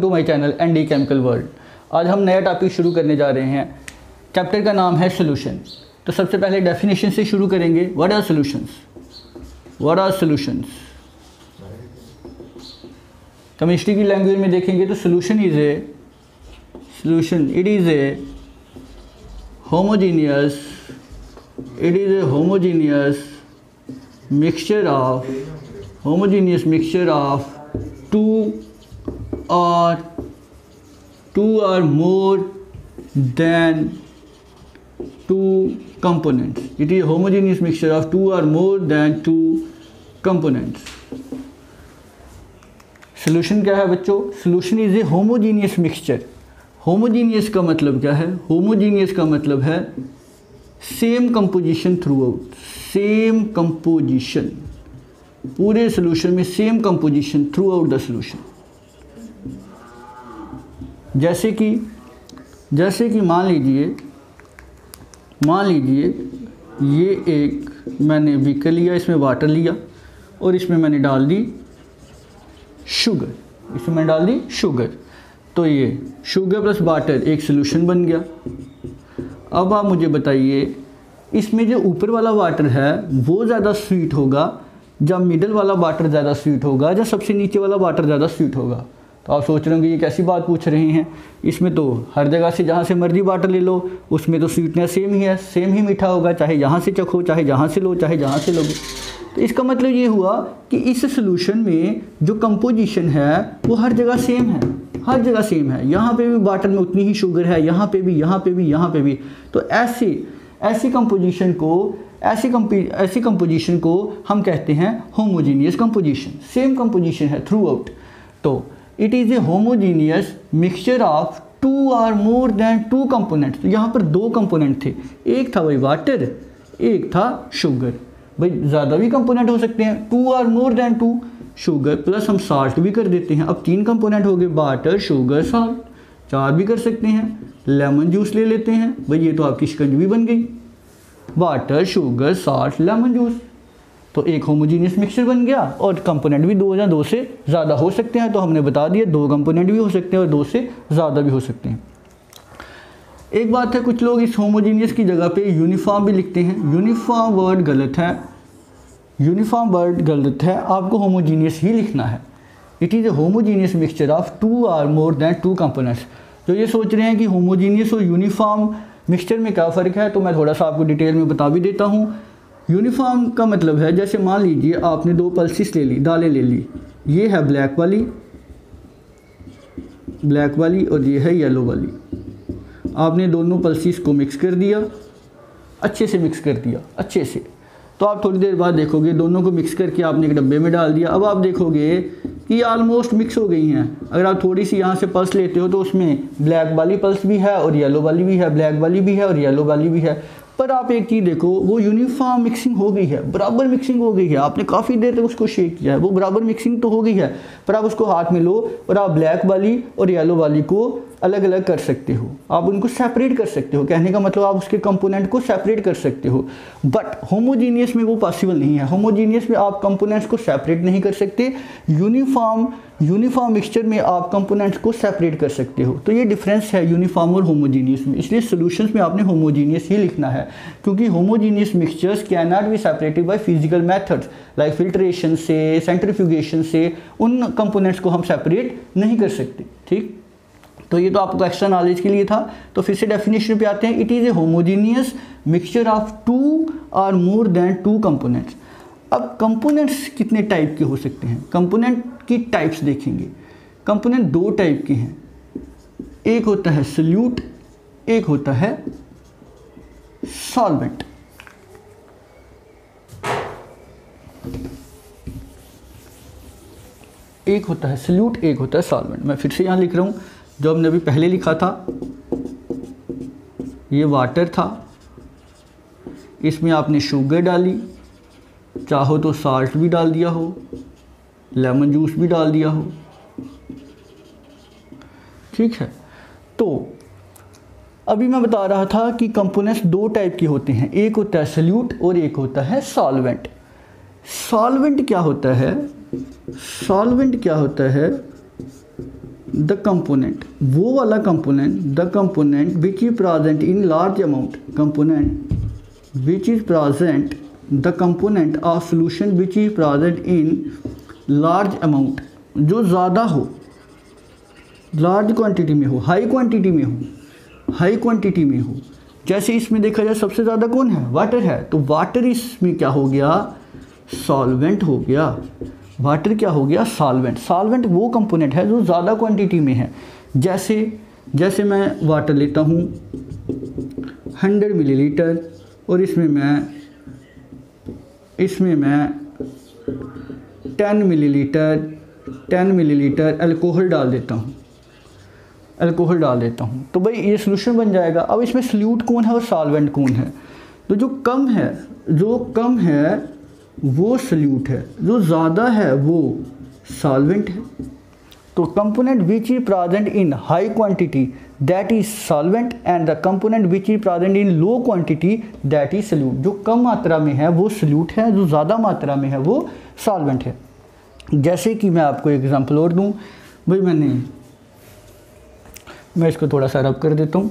To my channel ND chemical world. आज हम नया टॉपिक शुरू करने जा रहे हैं। चैप्टर का नाम है सॉल्यूशन। तो सबसे पहले डेफिनेशन से शुरू करेंगे। What are solutions? What are solutions? Chemistry की लैंग्वेज में देखेंगे तो solution it is a homogeneous mixture of two or more than two components. It is a homogeneous mixture of two or more than two components. Solution क्या है बच्चों? Solution is a homogeneous mixture. Homogeneous का मतलब क्या है? Homogeneous का मतलब है same composition throughout. Same composition. पूरे सोल्यूशन में same composition through out the solution. जैसे कि मान लीजिए ये एक मैंने बीकर लिया, इसमें वाटर लिया और इसमें मैंने डाल दी शुगर। तो ये शुगर प्लस वाटर एक सोल्यूशन बन गया। अब आप मुझे बताइए इसमें जो ऊपर वाला वाटर है वो ज़्यादा स्वीट होगा, जब मिडल वाला वाटर ज़्यादा स्वीट होगा, या सबसे नीचे वाला वाटर ज़्यादा स्वीट होगा? तो आप सोच रहे होंगे ये कैसी बात पूछ रहे हैं, इसमें तो हर जगह से जहाँ से मर्जी वाटर ले लो उसमें तो स्वीटनेस सेम ही है, सेम ही मीठा होगा, चाहे यहाँ से चखो, चाहे जहाँ से लो, चाहे जहाँ से लोगे। तो इसका मतलब ये हुआ कि इस सोल्यूशन में जो कंपोजिशन है वो हर जगह सेम है, यहाँ पे भी वाटर में उतनी ही शुगर है, यहाँ पे भी। तो ऐसी कंपोजिशन को हम कहते हैं होमोजीनियस कंपोजिशन। सेम कंपोजिशन है थ्रू आउट। तो it is a homogeneous mixture of two or more than two components. तो यहाँ पर दो कंपोनेंट थे, एक था भाई वाटर, एक था शुगर। भाई ज़्यादा भी कंपोनेंट हो सकते हैं, two or more than two. Sugar plus हम साल्ट भी कर देते हैं। अब तीन कंपोनेंट हो गए, वाटर, शुगर, साल्ट। चार भी कर सकते हैं, लेमन जूस ले लेते हैं। भाई ये तो आपकी शिकंजी बन गई, water, sugar, salt, lemon juice. तो एक होमोजीनियस मिक्सचर बन गया। और कंपोनेंट भी दो या दो से ज़्यादा हो सकते हैं। तो हमने बता दिया दो कंपोनेंट भी हो सकते हैं और दो से ज़्यादा भी हो सकते हैं। एक बात है, कुछ लोग इस होमोजीनियस की जगह पे यूनिफॉर्म भी लिखते हैं। यूनिफॉर्म वर्ड गलत है, आपको होमोजीनियस ही लिखना है। It is a homogeneous mixture of two or more than two components. जो ये सोच रहे हैं कि होमोजीनियस और यूनिफॉर्म मिक्सचर में क्या फ़र्क है, तो मैं थोड़ा सा आपको डिटेल में बता भी देता हूँ। यूनिफॉर्म का मतलब है, जैसे मान लीजिए आपने दो पल्सिस ले ली, दालें ले ली। ये है ब्लैक वाली और ये है येलो वाली। आपने दोनों पल्सिस को मिक्स कर दिया, अच्छे से। तो आप थोड़ी देर बाद देखोगे दोनों को मिक्स करके आपने एक डब्बे में डाल दिया। अब आप देखोगे कि ये ऑलमोस्ट मिक्स हो गई हैं। अगर आप थोड़ी सी यहाँ से पल्स लेते हो तो उसमें ब्लैक वाली पल्स भी है और येलो वाली भी है, ब्लैक वाली भी है और येलो वाली भी है। पर आप एक चीज़ देखो, वो यूनिफॉर्म मिक्सिंग हो गई है, बराबर मिक्सिंग हो गई है। आपने काफ़ी देर तक उसको शेक किया है, वो बराबर मिक्सिंग तो हो गई है। पर आप उसको हाथ में लो और आप ब्लैक वाली और येलो वाली को अलग अलग कर सकते हो, आप उनको सेपरेट कर सकते हो। कहने का मतलब आप उसके कंपोनेंट को सेपरेट कर सकते हो। बट होमोजीनियस में वो पॉसिबल नहीं है। होमोजीनियस में आप कंपोनेंट्स को सेपरेट नहीं कर सकते। यूनिफॉर्म मिक्सचर में आप कंपोनेंट्स को सेपरेट कर सकते हो। तो ये डिफरेंस है यूनिफॉर्म और होमोजीनियस में। इसलिए सॉल्यूशंस में आपने होमोजीनियस ही लिखना है, क्योंकि homogeneous mixtures can not be separated by physical methods like filtration से, सेंट्रीफ्यूगेशन से। उन कंपोनेंट्स को हम सेपरेट नहीं कर सकते। ठीक, तो ये तो आपको एक्स्ट्रा नॉलेज के लिए था। तो फिर से डेफिनेशन पे आते हैं। It is a homogeneous mixture of two or more than two components. अब कंपोनेंट्स कितने टाइप के हो सकते हैं? कंपोनेंट की टाइप्स देखेंगे। कंपोनेंट दो टाइप के हैं, एक होता है सॉल्यूट, एक होता है सॉल्वेंट। एक होता है सॉल्यूट, एक होता है सॉल्वेंट। मैं फिर से यहाँ लिख रहा हूँ जो हमने अभी पहले लिखा था। ये वाटर था, इसमें आपने शुगर डाली, चाहो तो साल्ट भी डाल दिया हो, लेमन जूस भी डाल दिया हो। ठीक है, तो अभी मैं बता रहा था कि कंपोनेंट्स दो टाइप के होते हैं, एक होता है सॉल्यूट और एक होता है सॉल्वेंट। सॉल्वेंट क्या होता है? सॉल्वेंट क्या होता है? द कंपोनेंट, वो वाला component, the component which is present in large amount, component which is present, the component of solution which is present in large amount, जो ज़्यादा हो, लार्ज क्वांटिटी में हो, हाई क्वांटिटी में हो, हाई क्वांटिटी में हो। जैसे इसमें देखा जाए सबसे ज़्यादा कौन है, वाटर है, तो वाटर इसमें क्या हो गया, सॉल्वेंट हो गया। वाटर क्या हो गया, सॉल्वेंट। सॉल्वेंट वो कंपोनेंट है जो ज़्यादा क्वांटिटी में है। जैसे मैं वाटर लेता हूँ 100 मिलीलीटर और इसमें मैं 10 मिलीलीटर अल्कोहल डाल देता हूँ, तो भाई ये सोल्यूशन बन जाएगा। अब इसमें सल्यूट कौन है और सॉल्वेंट कौन है, तो जो कम है वो सल्यूट है, जो ज़्यादा है वो सॉल्वेंट है। तो component which is present in high quantity that is solvent and the component which is present in low quantity that is solute. जो कम मात्रा में है वो सल्यूट है, जो ज़्यादा मात्रा में है वो सॉल्वेंट है। जैसे कि मैं आपको एग्जांपल और दूँ, भाई मैं इसको थोड़ा सा रब कर देता हूँ।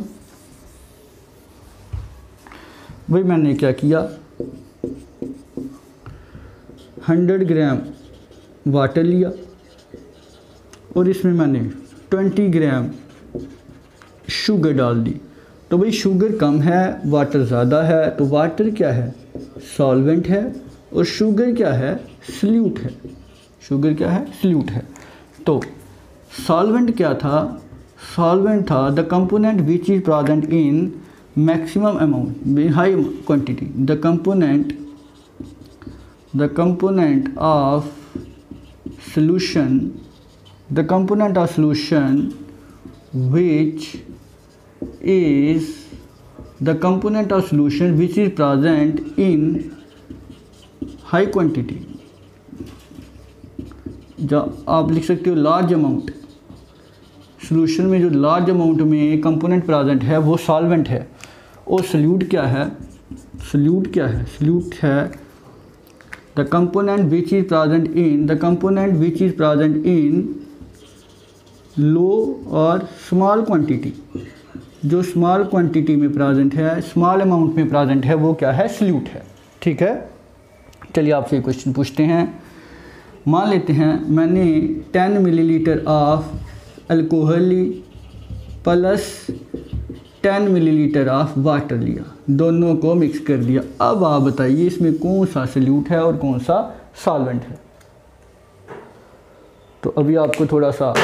भाई मैंने क्या किया, 100 ग्राम वाटर लिया और इसमें मैंने 20 ग्राम शुगर डाल दी। तो भाई शुगर कम है, वाटर ज़्यादा है, तो वाटर क्या है, सॉल्वेंट है, और शुगर क्या है, सल्यूट है। शुगर क्या है, सल्यूट है। तो सॉल्वेंट क्या था, सॉल्वेंट था the component which is present in maximum amount, high quantity, the component of solution which is present in high quantity, जो आप लिख सकते हो लार्ज अमाउंट। सोल्यूशन में जो लार्ज अमाउंट में कंपोनेंट प्रेजेंट है वो सॉल्वेंट है। और सल्यूट क्या है, सल्यूट है the component which is present in low और small quantity, जो स्मॉल क्वांटिटी में प्रेजेंट है, स्मॉल अमाउंट में प्रेजेंट है, वो क्या है, सल्यूट है। ठीक है, चलिए आपसे क्वेश्चन पूछते हैं। मान लेते हैं मैंने 10 मिलीलीटर ऑफ अल्कोहल ली प्लस 10 मिलीलीटर ऑफ वाटर लिया, दोनों को मिक्स कर दिया। अब आप बताइए इसमें कौन सा सल्यूट है और कौन सा सॉल्वेंट है। तो अभी आपको थोड़ा सा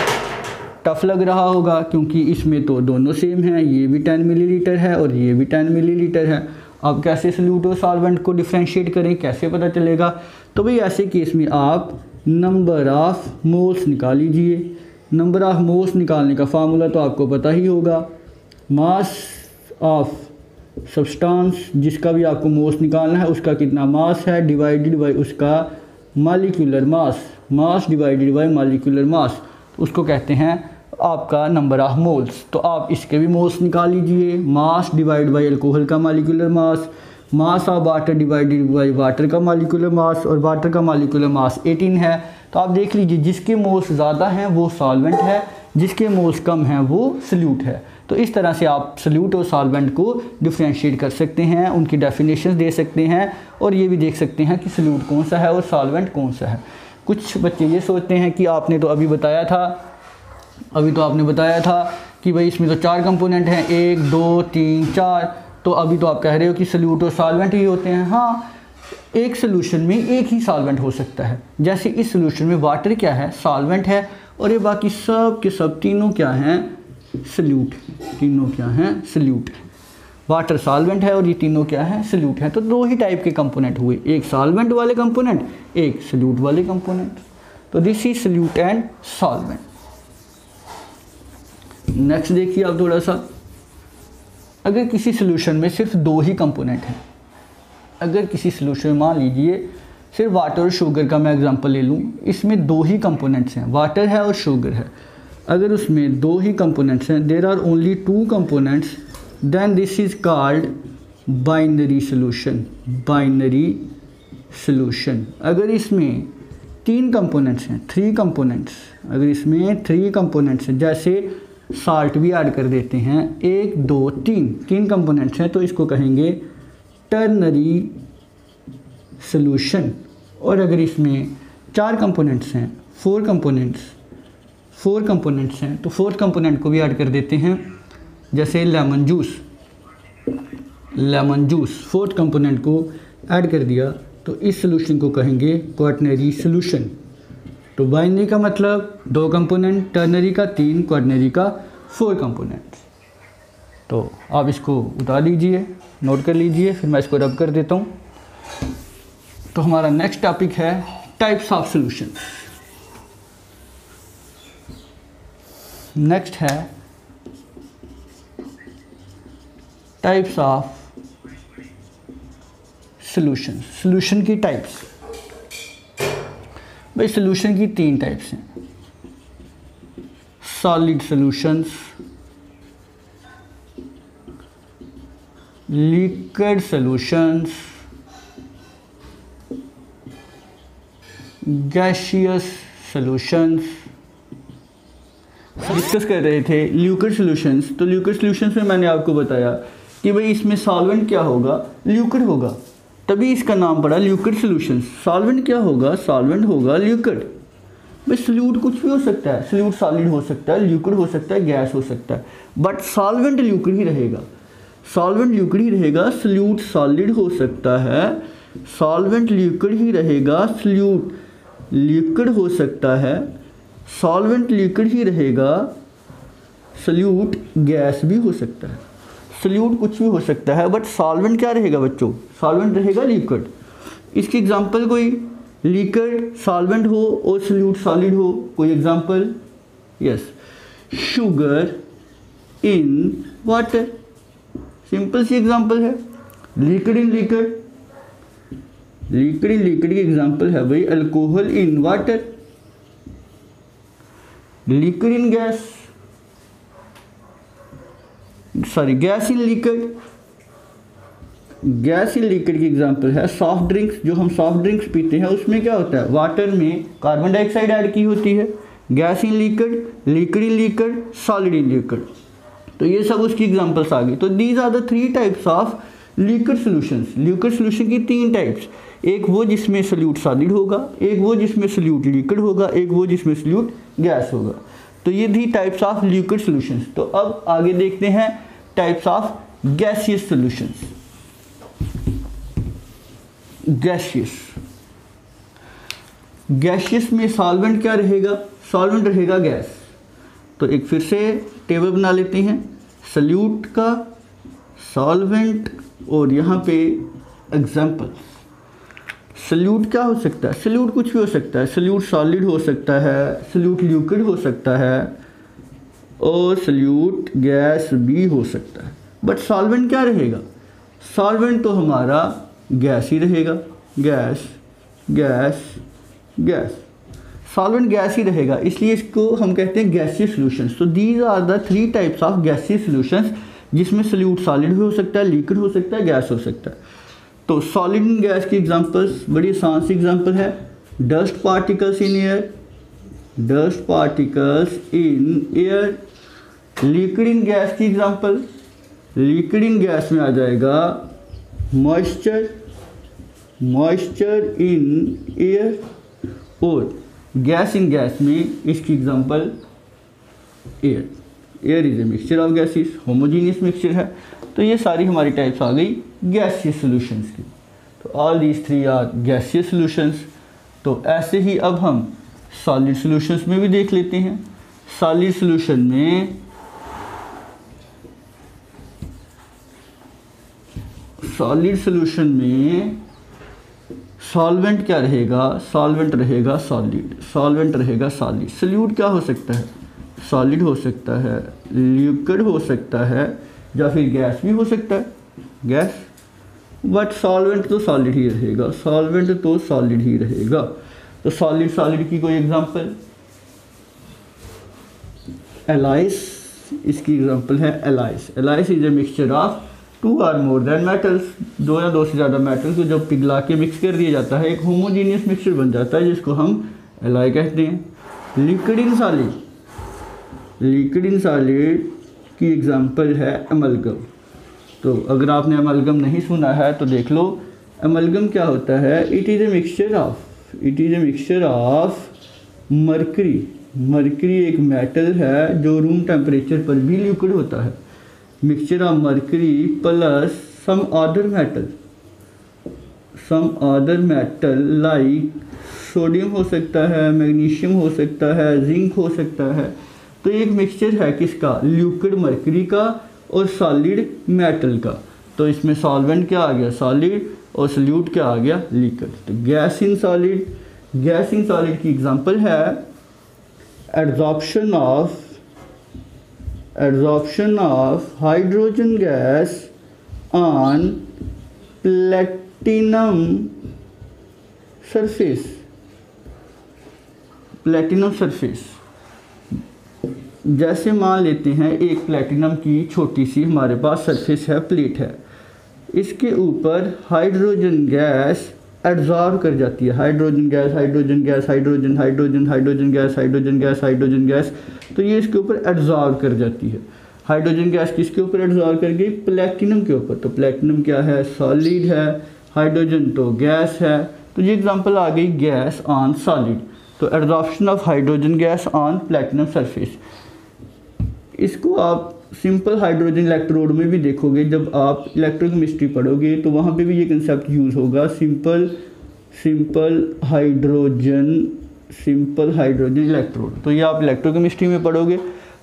टफ लग रहा होगा क्योंकि इसमें तो दोनों सेम हैं, ये भी 10 मिलीलीटर है और ये भी 10 मिलीलीटर है। अब कैसे सल्यूट और सॉल्वेंट को डिफ्रेंशिएट करें, कैसे पता चलेगा? तो भाई ऐसे केस में आप नंबर ऑफ़ मोल्स निकाल लीजिए। नंबर ऑफ़ मोल्स निकालने का फार्मूला तो आपको पता ही होगा, मास ऑफ सब्सटेंस, जिसका भी आपको मोल्स निकालना है उसका कितना मास है डिवाइडेड बाय उसका molecular mass, mass divided by molecular mass, उसको कहते हैं आपका नंबर ऑफ मोल्स। तो आप इसके भी मोल्स निकाल लीजिए, मास डिवाइड बाय अल्कोहल का molecular mass, mass of water divided by water का मॉलिक्यूलर मास, और वाटर का मॉलिक्यूलर मास 18 है। तो आप देख लीजिए जिसके मोल्स ज़्यादा हैं वो सॉल्वेंट है, जिसके मोल्स कम हैं वो सल्यूट है। तो इस तरह से आप सल्यूट और सॉल्वेंट को डिफ्रेंशिएट कर सकते हैं, उनकी डेफिनेशन दे सकते हैं और ये भी देख सकते हैं कि सल्यूट कौन सा है और सॉल्वेंट कौन सा है। कुछ बच्चे ये सोचते हैं कि आपने तो अभी बताया था कि भाई इसमें तो 4 कंपोनेंट हैं, 1 2 3 4, तो अभी तो आप कह रहे हो कि सल्यूट और सॉल्वेंट ही होते हैं। हाँ, एक सोल्यूशन में एक ही सॉल्वेंट हो सकता है। जैसे इस सोल्यूशन में वाटर क्या है, सॉल्वेंट है, और ये बाकी सब के सब तीनों क्या हैं, सल्यूट। तीनों क्या हैं, सल्यूट है। वाटर सॉल्वेंट है और ये तीनों क्या हैं, सल्यूट हैं। तो 2 ही टाइप के कंपोनेंट हुए, एक सॉल्वेंट वाले कंपोनेंट, एक सल्यूट वाले कंपोनेंट। तो this is solute and solvent. Next देखिए आप थोड़ा सा, अगर किसी सोल्यूशन में सिर्फ 2 ही कंपोनेंट हैं, अगर किसी सोल्यूशन में मान लीजिए सिर्फ वाटर और शुगर का मैं एग्जांपल ले लूँ, इसमें 2 ही कंपोनेंट्स हैं, वाटर है और शुगर है। अगर उसमें 2 ही कंपोनेंट्स हैं, there are only 2 components, then this is called binary solution. Binary solution. अगर इसमें 3 कंपोनेंट्स हैं, 3 कंपोनेंट्स, अगर इसमें 3 कंपोनेंट्स हैं, जैसे साल्ट भी ऐड कर देते हैं, 1 2 3 कंपोनेंट्स हैं, तो इसको कहेंगे टर्नरी सॉल्यूशन। और अगर इसमें 4 कंपोनेंट्स हैं, 4 कंपोनेंट्स हैं, तो 4th कंपोनेंट को भी ऐड कर देते हैं, जैसे लेमन जूस 4th कंपोनेंट को ऐड कर दिया, तो इस सॉल्यूशन को कहेंगे क्वाटरनरी सॉल्यूशन। तो बाइनरी का मतलब 2 कंपोनेंट, टर्नरी का 3, क्वाटरनरी का 4 कंपोनेंट। तो आप इसको उतार लीजिए, नोट कर लीजिए, फिर मैं इसको रब कर देता हूँ। तो हमारा नेक्स्ट टॉपिक है टाइप्स ऑफ सॉल्यूशन। नेक्स्ट है टाइप्स ऑफ सॉल्यूशन। सॉल्यूशन की टाइप्स, भाई सॉल्यूशन की 3 टाइप्स हैं, solid solutions, liquid solutions, gaseous solutions. Discuss कर रहे थे लिक्विड सॉल्यूशंस। तो लिक्विड सॉल्यूशंस में मैंने आपको बताया कि भाई इसमें सॉल्वेंट क्या होगा, लिक्विड होगा, तभी इसका नाम पड़ा लिक्विड सॉल्यूशंस। सॉल्वेंट क्या होगा, सॉल्वेंट होगा लिक्विड। भाई सॉल्यूट कुछ भी हो सकता है, सॉल्यूट सॉलिड हो सकता है, लिक्विड हो सकता है, गैस हो सकता है, बट सॉल्वेंट लिक्विड ही रहेगा, सॉल्वेंट लिक्विड ही रहेगा। सॉल्यूट सॉलिड हो सकता है, सॉल्वेंट लिक्विड ही रहेगा, सॉल्यूट लिक्विड हो सकता है, सॉल्वेंट लिक्विड ही रहेगा, सॉल्यूट गैस भी हो सकता है, सॉल्यूट कुछ भी हो सकता है, बट सॉल्वेंट क्या रहेगा बच्चों, सॉल्वेंट रहेगा लिक्विड। इसकी एग्जांपल कोई लिक्विड सॉल्वेंट हो और सॉल्यूट सॉलिड हो, कोई example? Yes, sugar in water, simple सी एग्जांपल है। Liquid in liquid, liquid in liquid की एग्जांपल है भाई alcohol in water. Liquid in gas, sorry gas in liquid, gas in liquid की एग्जांपल है सॉफ्ट ड्रिंक्स। जो हम सॉफ्ट ड्रिंक्स पीते हैं उसमें क्या होता है, वाटर में कार्बन डाइऑक्साइड ऐड की होती है। Gas in liquid, liquid in liquid, solid in liquid, तो ये सब उसकी एग्जांपल्स आ गई। तो these are the 3 types of liquid solutions. Liquid solution की 3 टाइप्स, एक वो जिसमें सॉल्यूट सॉलिड होगा, एक वो जिसमें सॉल्यूट लिक्विड होगा, एक वो जिसमें सॉल्यूट गैस होगा। तो ये थी टाइप्स ऑफ लिक्विड सॉल्यूशंस। तो अब आगे देखते हैं types of gaseous solutions. Gaseous, gaseous में सॉल्वेंट क्या रहेगा, सॉल्वेंट रहेगा गैस। तो एक फिर से टेबल बना लेते हैं, सॉल्यूट का, सॉल्वेंट, और यहाँ पे एग्जाम्पल। सॉल्यूट क्या हो सकता है, सॉल्यूट कुछ भी हो सकता है, सॉल्यूट सॉलिड हो सकता है, सॉल्यूट लिक्विड हो सकता है, और सॉल्यूट गैस भी हो सकता है। बट सॉल्वेंट क्या रहेगा, सॉल्वेंट तो हमारा गैस ही रहेगा, gas gas gas, solvent gas ही रहेगा, इसलिए इसको हम कहते हैं गैसियस सॉल्यूशंस। तो these are the 3 types of gaseous solutions, जिसमें सॉल्यूट सॉलिड भी हो सकता है, लिक्विड हो सकता है, गैस हो सकता है। तो सॉलिड इन गैस की एग्जांपल्स बड़ी आसान सी एग्जांपल है, dust particles in air, dust particles in air. Liquid in gas की एग्जांपल, लिक्विड इन गैस में आ जाएगा मॉइस्चर, मॉइस्चर इन एयर, और गैस इन गैस में इसकी example air. Air is a mixture of gases, homogeneous mixture है। तो ये सारी हमारी टाइप्स आ गई गैसियस सॉल्यूशंस की। तो all these 3 are gaseous solutions. तो ऐसे ही अब हम सॉलिड सॉल्यूशंस में भी देख लेते हैं। सॉलिड सॉल्यूशन में सॉल्वेंट क्या रहेगा, सॉल्वेंट रहेगा सॉलिड, सॉल्वेंट रहेगा सॉलिड। सॉल्यूट क्या हो सकता है, सॉलिड हो सकता है, लिक्विड हो सकता है, या फिर गैस भी हो सकता है, गैस। बट सॉल्वेंट तो सॉलिड ही रहेगा, सॉल्वेंट तो सॉलिड ही रहेगा। तो सॉलिड सॉलिड की कोई एग्जांपल, एलाइस, इसकी एग्जांपल है alloys. Alloys is a mixture of 2 or more than metals, 2 या 2 से ज़्यादा मेटल्स को जब पिघला के मिक्स कर दिया जाता है एक होमोजीनियस मिक्सचर बन जाता है जिसको हम एलॉय कहते हैं। Liquid in solid, liquid in solid की एग्जांपल है एमलगम। तो अगर आपने एमलगम नहीं सुना है तो देख लो। एमलगम क्या होता है? It is a mixture of mercury. Mercury एक मेटल है जो रूम टेम्परेचर पर भी लिक्विड होता है। Mixture of mercury plus some other metal like sodium हो सकता है, मैग्नीशियम हो सकता है, जिंक हो सकता है। तो एक मिक्सचर है किसका? लिक्विड मरकरी का और सॉलिड मेटल का। तो इसमें सॉल्वेंट क्या आ गया? सॉलिड, और सल्यूट क्या आ गया? लिक्विड। तो गैस इन सॉलिड की एग्जांपल है adsorption of hydrogen gas on platinum surface. जैसे मान लेते हैं एक प्लेटिनम की छोटी सी हमारे पास सरफेस है, प्लेट है, इसके ऊपर हाइड्रोजन गैस एड्सॉर्ब कर जाती है। हाइड्रोजन गैस, तो ये इसके ऊपर एड्सॉर्ब कर जाती है। हाइड्रोजन गैस किसके ऊपर एड्सॉर्ब कर गई? प्लेटिनम के ऊपर। तो प्लेटिनम क्या है? सॉलिड है, हाइड्रोजन तो गैस है। तो ये एग्जांपल आ गई गैस ऑन सॉलिड। तो adsorption of hydrogen gas on platinum surface. इसको आप सिंपल हाइड्रोजन इलेक्ट्रोड में भी देखोगे। जब आप इलेक्ट्रोकेमिस्ट्री पढ़ोगे तो वहाँ पे भी ये कंसेप्ट यूज़ होगा, सिंपल हाइड्रोजन इलेक्ट्रोड। तो ये आप इलेक्ट्रोकेमिस्ट्री में पढ़ोगे।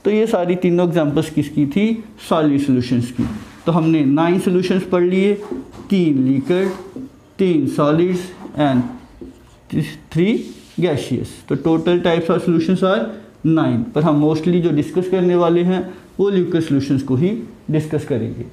तो ये सारी तीनों एग्जांपल्स किसकी थी? सॉलिड सॉल्यूशंस की। तो हमने 9 सॉल्यूशंस पढ़ लिए, 3 लिक्विड, 3 सॉलिड्स एंड 3 गैसियस। तो total types of solutions are 9। पर हम मोस्टली जो डिस्कस करने वाले हैं वो लिक्विड सॉल्यूशंस को ही डिस्कस करेंगे।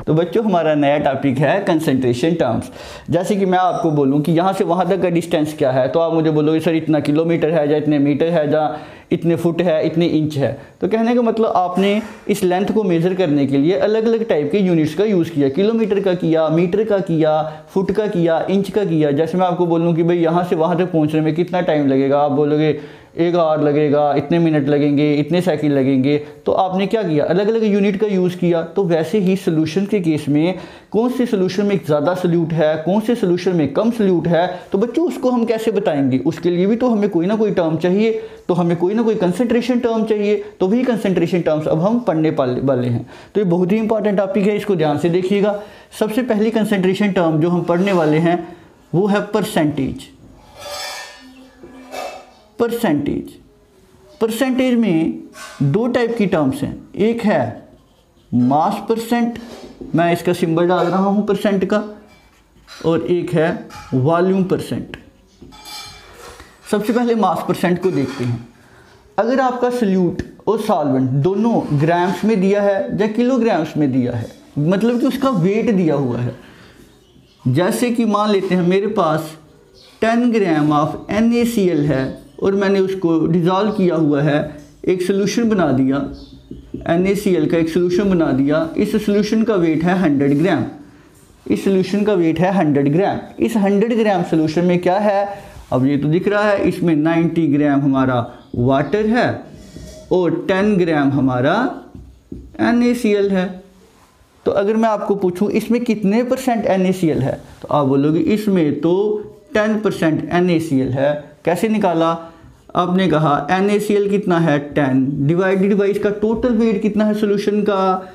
तो बच्चों हमारा नया टॉपिक है कंसंट्रेशन टर्म्स। जैसे कि मैं आपको बोलूं कि यहाँ से वहाँ तक का डिस्टेंस क्या है, तो आप मुझे बोलोगे सर इतना किलोमीटर है, या इतने मीटर है, या इतने फुट है, इतने इंच है। तो कहने का मतलब आपने इस लेंथ को मेज़र करने के लिए अलग अलग टाइप के यूनिट्स का यूज़ किया। किलोमीटर का किया, मीटर का किया, फुट का किया, इंच का किया। जैसे मैं आपको बोलूँ कि भाई यहाँ से वहाँ तक पहुँचने में कितना टाइम लगेगा, आप बोलोगे 1 आवर लगेगा, इतने मिनट लगेंगे, इतने सेकंड लगेंगे। तो आपने क्या किया? अलग अलग यूनिट का यूज़ किया। तो वैसे ही सोल्यूशन के केस में कौन से सोल्यूशन में ज़्यादा सोल्यूट है, कौन से सोल्यूशन में कम सोल्यूट है, तो बच्चों उसको हम कैसे बताएंगे? उसके लिए भी तो हमें कोई ना कोई टर्म चाहिए, तो हमें कोई ना कोई कंसंट्रेशन टर्म चाहिए। तो वही कंसंट्रेशन टर्म्स अब हम पढ़ने वाले हैं। तो ये बहुत ही इंपॉर्टेंट टॉपिक है, इसको ध्यान से देखिएगा। सबसे पहली कंसंट्रेशन टर्म जो हम पढ़ने वाले हैं वो है परसेंटेज में 2 टाइप की टर्म्स हैं। एक है मास परसेंट, मैं इसका सिंबल डाल रहा हूँ परसेंट का, और एक है वॉल्यूम परसेंट। सबसे पहले मास परसेंट को देखते हैं। अगर आपका सल्यूट और सॉल्वेंट दोनों ग्राम्स में दिया है या किलोग्राम्स में दिया है, मतलब कि उसका वेट दिया हुआ है। जैसे कि मान लेते हैं मेरे पास 10 ग्राम ऑफ NaCl है और मैंने उसको डिज़ोल्व किया हुआ है, एक सोल्यूशन बना दिया, NaCl का एक सोल्यूशन बना दिया। इस सोल्यूशन का वेट है 100 ग्राम। इस सोल्यूशन का वेट है 100 ग्राम। इस 100 ग्राम सोल्यूशन में क्या है? अब ये तो दिख रहा है, इसमें 90 ग्राम हमारा वाटर है और 10 ग्राम हमारा NaCl है। तो अगर मैं आपको पूछूं इसमें कितने परसेंट NaCl है, तो आप बोलोगे इसमें तो 10% NaCl है। कैसे निकाला? आपने कहा NaCl कितना है 10 डिवाइडेड बाई इसका टोटल वेट कितना है सोल्यूशन का,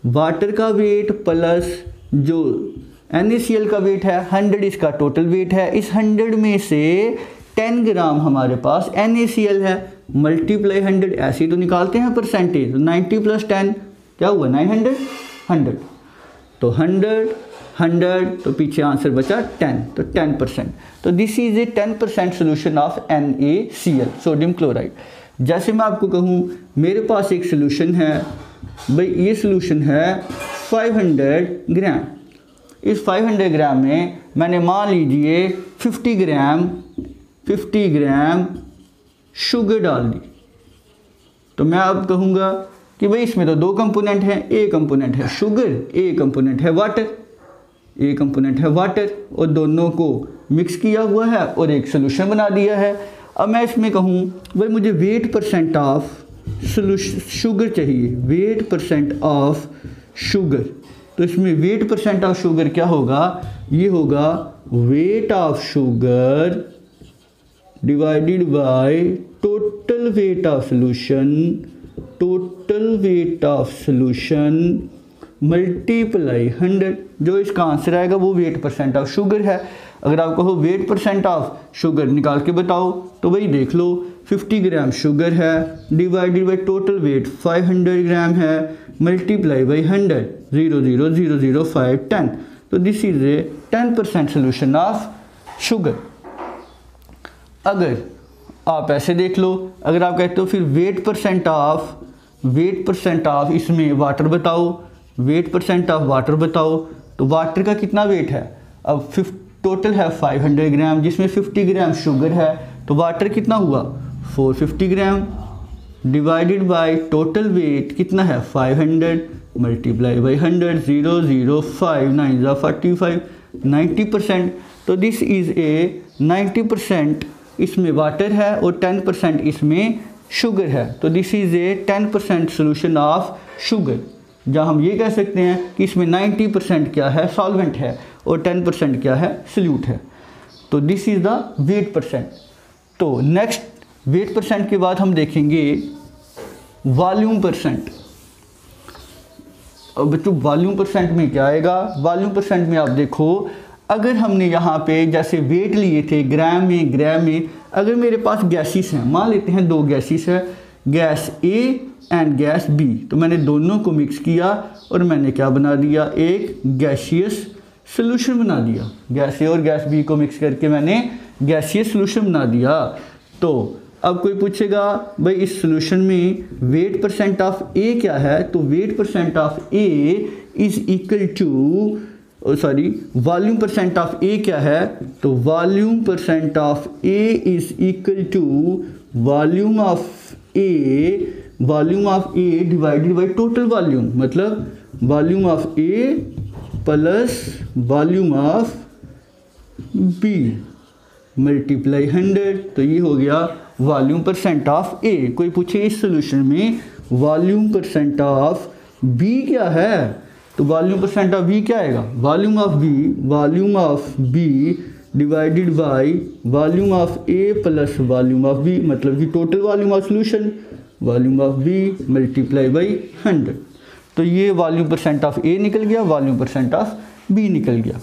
वाटर का वेट प्लस जो NaCl का वेट है 100, इसका टोटल वेट है। इस 100 में से 10 ग्राम हमारे पास NaCl है, मल्टीप्लाई 100, ऐसे ही तो निकालते हैं परसेंटेज। 90 प्लस 10 क्या हुआ? 900, 100। तो 100 तो पीछे आंसर बचा 10, तो 10%। तो this is a 10% solution of NaCl, sodium chloride. जैसे मैं आपको कहूँ मेरे पास एक सोल्यूशन है, भाई ये सोल्यूशन है 500 ग्राम। इस 500 ग्राम में मैंने मान लीजिए 50 ग्राम शुगर डाल दी। तो मैं अब कहूँगा कि भाई इसमें तो दो कंपोनेंट हैं, ए कंपोनेंट है शुगर, ए कंपोनेंट है वाटर, ए कंपोनेंट है वाटर, और दोनों को मिक्स किया हुआ है और एक सोल्यूशन बना दिया है। अब मैं इसमें कहूँ भाई मुझे वेट परसेंट ऑफ शुगर चाहिए, वेट परसेंट ऑफ शुगर, तो इसमें वेट परसेंट ऑफ शुगर क्या होगा, ये होगा weight of sugar divided by total weight of solution, total weight of solution multiply 100। जो इसका आंसर आएगा वो वेट परसेंट ऑफ शुगर है। अगर आप कहो वेट परसेंट ऑफ शुगर निकाल के बताओ तो वही देख लो, 50 ग्राम शुगर है डिवाइडेड बाई टोटल वेट 500 ग्राम है मल्टीप्लाई बाई 100, 0.00005 10, तो this is a 10% solution of sugar. अगर आप ऐसे देख लो, अगर आप कहते हो फिर वेट परसेंट ऑफ इसमें वाटर बताओ, वेट परसेंट ऑफ वाटर बताओ, तो वाटर का कितना वेट है, अब टोटल है 500 ग्राम जिसमें 50 ग्राम शुगर है, तो वाटर कितना हुआ 450 ग्राम डिवाइडेड बाय टोटल वेट कितना है 500 मल्टीप्लाई बाई 100, 0.005 9 45 90%, तो दिस इज़ ए 90% इसमें वाटर है और 10% इसमें शुगर है, तो this is a 10% solution of sugar. जहाँ हम ये कह सकते हैं कि इसमें 90% क्या है सॉल्वेंट है और 10% क्या है सल्यूट है, तो this is the wait percent. तो नेक्स्ट वेट परसेंट के बाद हम देखेंगे वॉल्यूम परसेंट। अब बच्चों वॉल्यूम परसेंट में क्या आएगा, वॉल्यूम परसेंट में आप देखो, अगर हमने यहाँ पे जैसे वेट लिए थे ग्राम में, अगर मेरे पास गैसेस हैं, मान लेते हैं दो गैसेस है, gas A and gas B, तो मैंने दोनों को मिक्स किया और मैंने क्या बना दिया, एक गैसियस सोल्यूशन बना दिया। गैस ए और गैस बी को मिक्स करके मैंने गैसियस सोल्यूशन बना दिया। तो अब कोई पूछेगा भाई इस सोल्यूशन में वेट परसेंट ऑफ ए क्या है, तो weight percent of A is equal to volume percent of A क्या है, तो volume percent of A is equal to volume of A divided by total volume, मतलब volume of A plus volume of B multiply 100, तो ये हो गया volume percent of ए। कोई पूछे इस सोल्यूशन में वॉल्यूम परसेंट ऑफ बी क्या है, तो वॉल्यूम परसेंट ऑफ बी क्या आएगा, volume of B divided by volume of A plus volume of B, मतलब कि total volume of solution volume of B multiply by 100, तो ये वॉल्यूम परसेंट ऑफ ए निकल गया, वॉल्यूम परसेंट ऑफ बी निकल गया,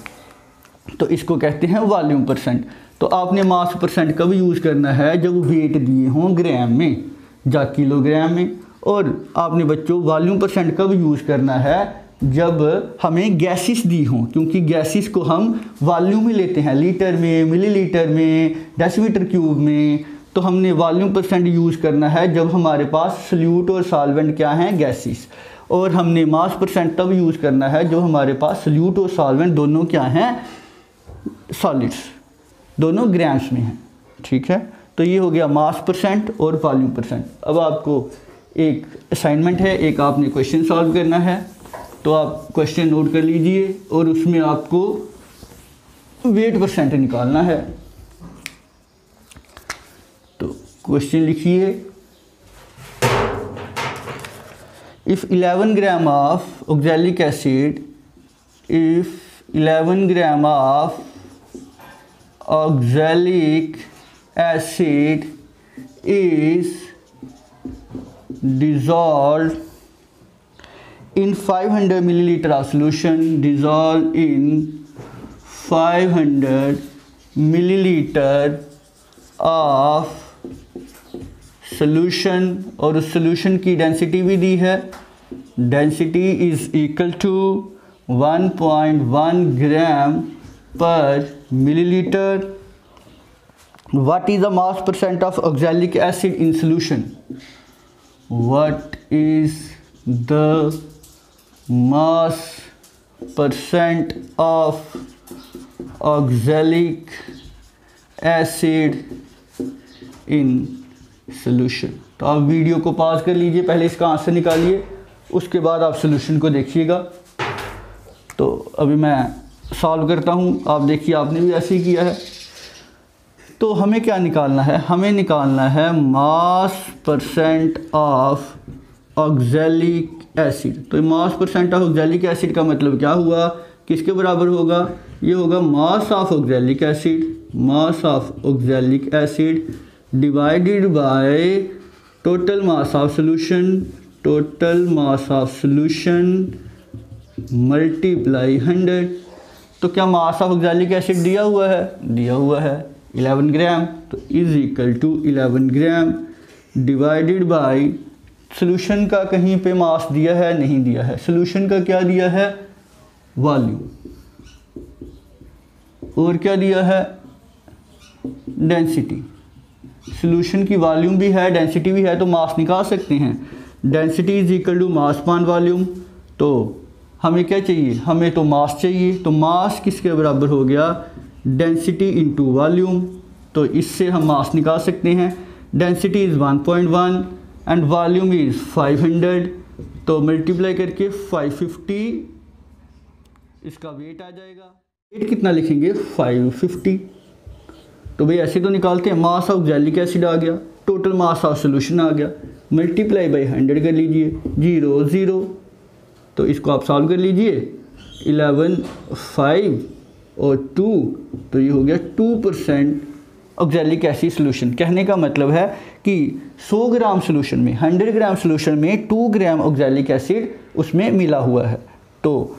तो इसको कहते हैं वॉल्यूम परसेंट। तो आपने मास परसेंट कब यूज़ करना है, जब वेट दिए हों ग्राम में या किलोग्राम में, और आपने बच्चों वॉल्यूम परसेंट कब यूज़ करना है, जब हमें गैसेस दी हों, क्योंकि गैसेस को हम वॉल्यूम में लेते हैं, लीटर में, मिलीलीटर में, डेसीमीटर क्यूब में, तो हमने वॉल्यूम परसेंट यूज़ करना है जब हमारे पास सल्यूट और सॉल्वेंट क्या हैं गैसेस, और हमने मास परसेंट तब यूज़ करना है जब हमारे पास सल्यूट और सॉल्वेंट दोनों क्या हैं सॉलिड्स, दोनों ग्राम्स में हैं। ठीक है, तो ये हो गया मास परसेंट और वॉल्यूम परसेंट। अब आपको एक असाइनमेंट है, एक आपने क्वेश्चन सॉल्व करना है, तो आप क्वेश्चन नोट कर लीजिए और उसमें आपको वेट परसेंट निकालना है। तो क्वेश्चन लिखिए, if 11 gram of oxalic acid, if 11 gram of oxalic acid is dissolved in 500 milliliter of solution, dissolved in 500 milliliter of solution, और उस solution की डेंसिटी भी दी है, डेंसिटी इज इक्वल टू 1.1 ग्राम पर milliliter. What is the mass percent of oxalic acid in solution? What is the mass percent of oxalic acid in solution. तो आप video को pause कर लीजिए, पहले इसका आंसर निकालिए, उसके बाद आप सोल्यूशन को देखिएगा। तो अभी मैं सॉल्व करता हूँ, आप देखिए आपने भी ऐसे ही किया है। तो हमें क्या निकालना है, हमें निकालना है mass percent of oxalic acid. तो mass percent of oxalic acid का मतलब क्या हुआ, किसके बराबर होगा, ये होगा mass of oxalic acid, mass of oxalic acid divided by total mass of solution, total mass of solution multiply 100। तो क्या मास ऑफ ऑक्सैलिक एसिड दिया हुआ है 11 ग्राम, तो is equal to 11 gram divided by solution का कहीं पे मास दिया है, नहीं दिया है। सॉल्यूशन का क्या दिया है, वॉल्यूम, और क्या दिया है, डेंसिटी। सॉल्यूशन की वॉल्यूम भी है, डेंसिटी भी है, तो मास निकाल सकते हैं। Density is equal to mass upon volume. तो हमें क्या चाहिए, हमें तो मास चाहिए, तो मास किसके बराबर हो गया, डेंसिटी इंटू वॉल्यूम। तो इससे हम मास निकाल सकते हैं। Density is 1.1 and volume is 500, तो मल्टीप्लाई करके 550 इसका वेट आ जाएगा। वेट कितना लिखेंगे, 550। तो भाई ऐसे तो निकालते हैं, मास ऑफ ऑक्सैलिक एसिड आ गया, टोटल मास ऑफ सॉल्यूशन आ गया, मल्टीप्लाई बाई 100 कर लीजिए, 0 0। तो इसको आप सॉल्व कर लीजिए, 11 5 और 2, तो ये हो गया 2% ऑक्सैलिक एसिड सॉल्यूशन। कहने का मतलब है कि 100 ग्राम सॉल्यूशन में, 100 ग्राम सॉल्यूशन में 2 ग्राम ऑक्सैलिक एसिड उसमें मिला हुआ है। तो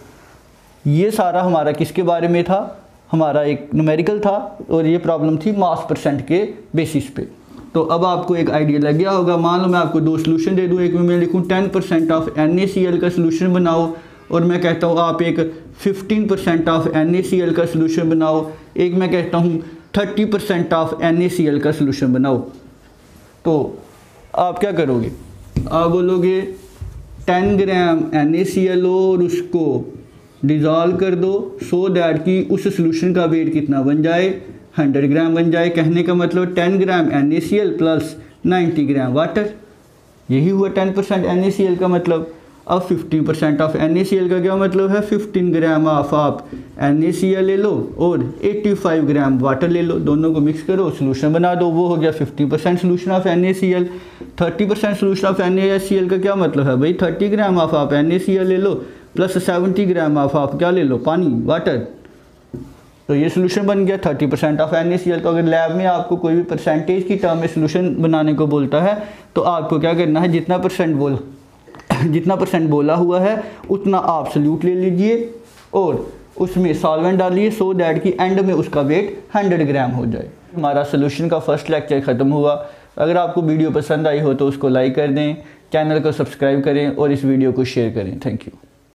ये सारा हमारा किसके बारे में था, हमारा एक न्यूमेरिकल था, और ये प्रॉब्लम थी मास परसेंट के बेसिस पे। तो अब आपको एक आइडिया लग गया होगा। मान लो मैं आपको 2 सॉल्यूशन दे दूँ, एक में मैं लिखूँ 10% ऑफ NaCl का सॉल्यूशन बनाओ, और मैं कहता हूँ आप एक 15% ऑफ NaCl का सॉल्यूशन बनाओ, एक मैं कहता हूँ 30% ऑफ NaCl का सॉल्यूशन बनाओ। तो आप क्या करोगे, आप बोलोगे 10 ग्राम NaCl और उसको डिज़ोल्व कर दो, सो दैट कि उस सॉल्यूशन का वेट कितना बन जाए, 100 ग्राम बन जाए। कहने का मतलब 10 ग्राम NaCl प्लस 90 ग्राम वाटर, यही हुआ 10% NaCl का मतलब। अब 15% ऑफ NaCl का क्या मतलब है, 15 ग्राम ऑफ आप NaCl ले लो और 85 ग्राम वाटर ले लो, दोनों को मिक्स करो, सोल्यूशन बना दो, वो हो गया 50% solution of NaCl। 30% solution of NaCl का क्या मतलब है भाई, 30 ग्राम ऑफ आप NaCl ले लो प्लस 70 ग्राम ऑफ आप क्या ले लो, पानी, वाटर। तो ये सोल्यूशन बन गया 30% ऑफ NaCl। तो अगर लैब में आपको कोई भी परसेंटेज की टर्म में सोल्यूशन बनाने को बोलता है, तो आपको क्या करना है, जितना परसेंट बोला हुआ है उतना आप सल्यूट ले लीजिए और उसमें सॉल्वेंट डालिए, सो दैट कि एंड में उसका वेट 100 ग्राम हो जाए। हमारा सोल्यूशन का फर्स्ट लेक्चर ख़त्म हुआ। अगर आपको वीडियो पसंद आई हो तो उसको लाइक कर दें, चैनल को सब्सक्राइब करें और इस वीडियो को शेयर करें। Thank you.